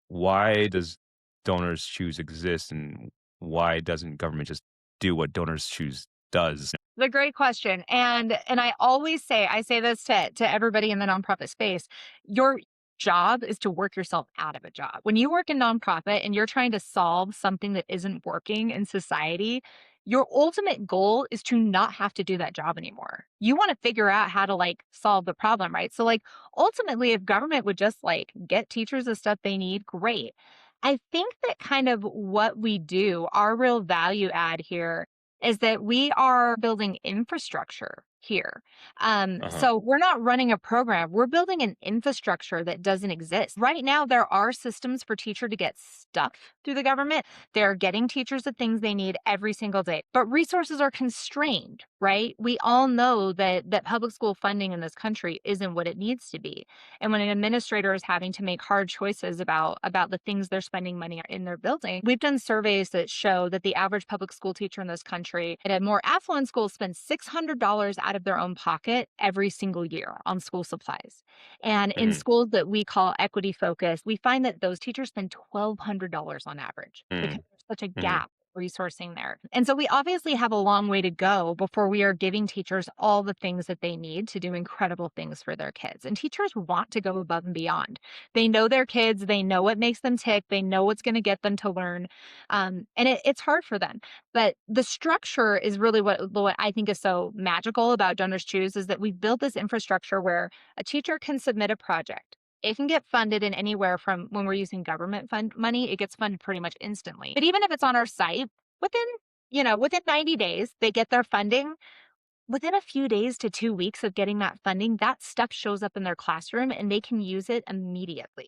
why does Donors Choose exist, and why doesn't government just do what Donors Choose does? The great question. And I always say, I say this to everybody in the nonprofit space, your job is to work yourself out of a job. When you work in nonprofit and you're trying to solve something that isn't working in society, your ultimate goal is to not have to do that job anymore. You want to figure out how to like solve the problem, right? So like ultimately if government would just like get teachers the stuff they need, great. I think that kind of what we do, our real value add here is that we are building infrastructure here. Uh-huh. So we're not running a program, we're building an infrastructure that doesn't exist. Right now, there are systems for teacher to get stuff through the government. They're getting teachers the things they need every single day, but resources are constrained, right? We all know that public school funding in this country isn't what it needs to be. And when an administrator is having to make hard choices about the things they're spending money in their building, we've done surveys that show that the average public school teacher in this country at a more affluent school spends $600 out of their own pocket every single year on school supplies. And in Mhm. schools that we call equity focused, we find that those teachers spend $1,200 on average because Mhm. there's such a Mhm. gap resourcing there. And so we obviously have a long way to go before we are giving teachers all the things that they need to do incredible things for their kids. And teachers want to go above and beyond. They know their kids, they know what makes them tick, they know what's going to get them to learn. It's hard for them. But the structure is really what I think is so magical about Donors Choose is that we've built this infrastructure where a teacher can submit a project. It can get funded in anywhere from when we're using government fund money, it gets funded pretty much instantly. But even if it's on our site, within, within 90 days, they get their funding. Within a few days to 2 weeks of getting that funding, that stuff shows up in their classroom and they can use it immediately.